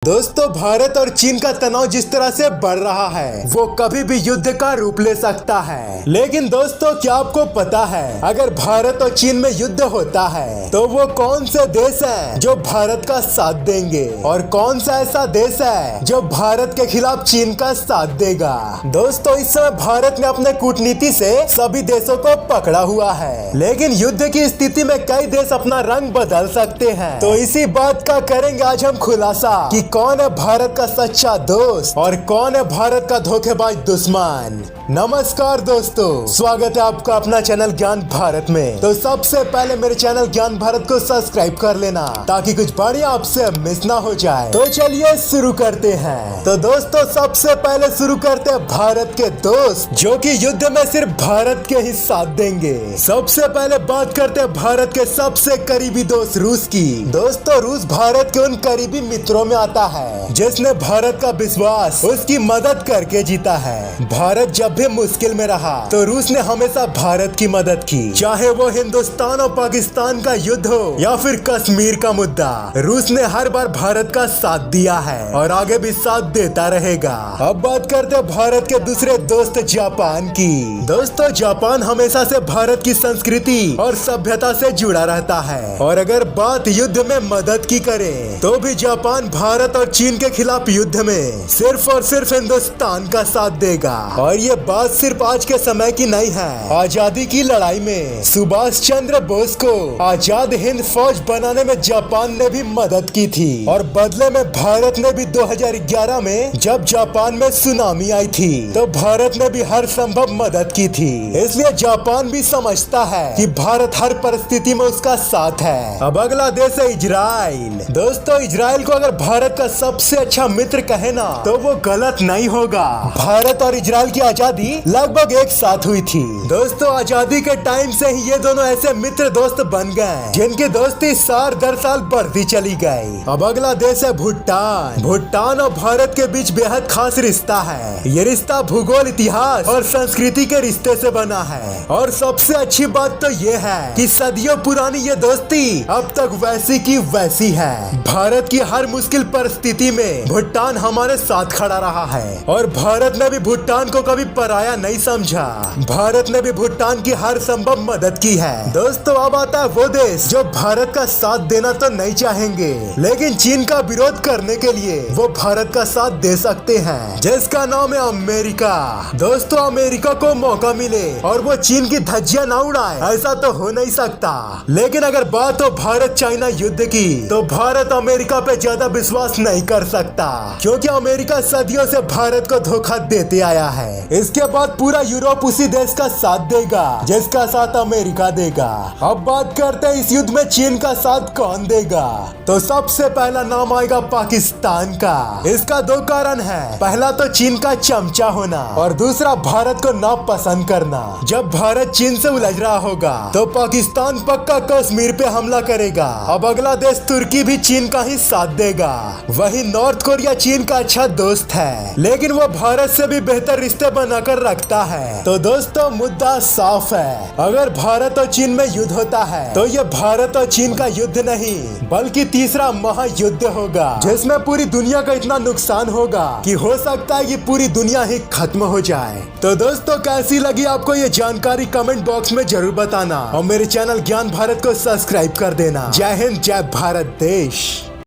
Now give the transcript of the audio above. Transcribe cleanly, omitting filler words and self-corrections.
दोस्तों, भारत और चीन का तनाव जिस तरह से बढ़ रहा है वो कभी भी युद्ध का रूप ले सकता है। लेकिन दोस्तों, क्या आपको पता है अगर भारत और चीन में युद्ध होता है तो वो कौन से देश हैं जो भारत का साथ देंगे और कौन सा ऐसा देश है जो भारत के खिलाफ चीन का साथ देगा। दोस्तों, इस समय भारत ने अपने कूटनीति से सभी देशों को पकड़ा हुआ है, लेकिन युद्ध की स्थिति में कई देश अपना रंग बदल सकते हैं। तो इसी बात का करेंगे आज हम खुलासा कि कौन है भारत का सच्चा दोस्त और कौन है भारत का धोखेबाज दुश्मन। नमस्कार दोस्तों, स्वागत है आपका अपना चैनल ज्ञान भारत में। तो सबसे पहले मेरे चैनल ज्ञान भारत को सब्सक्राइब कर लेना ताकि कुछ बढ़िया आपसे मिस ना हो जाए। तो चलिए शुरू करते हैं। तो दोस्तों, सबसे पहले शुरू करते हैं भारत के दोस्त जो कि युद्ध में सिर्फ भारत के ही साथ देंगे। सबसे पहले बात करते हैं भारत के सबसे करीबी दोस्त रूस की। दोस्तों, रूस भारत के उन करीबी मित्रों में आता है जिसने भारत का विश्वास उसकी मदद करके जीता है। भारत जब भी मुश्किल में रहा तो रूस ने हमेशा भारत की मदद की, चाहे वो हिंदुस्तान और पाकिस्तान का युद्ध हो या फिर कश्मीर का मुद्दा। रूस ने हर बार भारत का साथ दिया है और आगे भी साथ देता रहेगा। अब बात करते हैं भारत के दूसरे दोस्त जापान की। दोस्तों, जापान हमेशा से भारत की संस्कृति और सभ्यता से जुड़ा रहता है और अगर बात युद्ध में मदद की करें तो भी जापान भारत और चीन के खिलाफ युद्ध में सिर्फ और सिर्फ हिंदुस्तान का साथ देगा। और ये बात सिर्फ आज के समय की नहीं है। आजादी की लड़ाई में सुभाष चंद्र बोस को आजाद हिंद फौज बनाने में जापान ने भी मदद की थी और बदले में भारत ने भी 2011 में जब जापान में सुनामी आई थी तो भारत ने भी हर संभव मदद की थी। इसलिए जापान भी समझता है कि भारत हर परिस्थिति में उसका साथ है। अब अगला देश है इजराइल। दोस्तों, इजराइल को अगर भारत का सबसे अच्छा मित्र कहे ना तो वो गलत नहीं होगा। भारत और इजराइल की आजादी लगभग एक साथ हुई थी। दोस्तों, आजादी के टाइम से ही ये दोनों ऐसे मित्र दोस्त बन गए जिनकी दोस्ती साल दर साल बढ़ती चली गई। अब अगला देश है भूटान। भूटान और भारत के बीच बेहद खास रिश्ता है। ये रिश्ता भूगोल, इतिहास और संस्कृति के रिश्ते से बना है और सबसे अच्छी बात तो ये है कि सदियों पुरानी ये दोस्ती अब तक वैसी की वैसी है। भारत की हर मुश्किल परिस्थिति में भूटान हमारे साथ खड़ा रहा है और भारत ने भी भूटान को कभी पराया नहीं समझा। भारत ने भी भूटान की हर संभव मदद की है। दोस्तों, अब आता है वो देश जो भारत का साथ देना तो नहीं चाहेंगे लेकिन चीन का विरोध करने के लिए वो भारत का साथ दे सकते हैं, जिसका नाम है अमेरिका। दोस्तों, अमेरिका को मौका मिले और वो चीन की धज्जियां ना उड़ाए ऐसा तो हो नहीं सकता। लेकिन अगर बात हो भारत चाइना युद्ध की तो भारत अमेरिका पे ज्यादा विश्वास नहीं कर सकता क्योंकि अमेरिका सदियों से भारत को धोखा देते आया है। इसके बाद पूरा यूरोप उसी देश का साथ देगा जिसका साथ अमेरिका देगा। अब बात करते हैं इस युद्ध में चीन का साथ कौन देगा। तो सबसे पहला नाम आएगा पाकिस्तान का। इसका दो कारण है, पहला तो चीन का चमचा होना और दूसरा भारत को नापसंद करना। जब भारत चीन से उलझ रहा होगा तो पाकिस्तान पक्का कश्मीर पे हमला करेगा। अब अगला देश तुर्की भी चीन का ही साथ देगा। वही नॉर्थ कोरिया चीन का अच्छा दोस्त है लेकिन वो भारत से भी बेहतर रिश्ते बनाकर रखता है। तो दोस्तों, मुद्दा साफ है, अगर भारत और चीन में युद्ध होता है तो ये भारत और चीन का युद्ध नहीं बल्कि तीसरा महायुद्ध होगा जिसमें पूरी दुनिया का इतना नुकसान होगा कि हो सकता है कि पूरी दुनिया ही खत्म हो जाए। तो दोस्तों, कैसी लगी आपको ये जानकारी कमेंट बॉक्स में जरूर बताना और मेरे चैनल ज्ञान भारत को सब्सक्राइब कर देना। जय हिंद, जय भारत देश।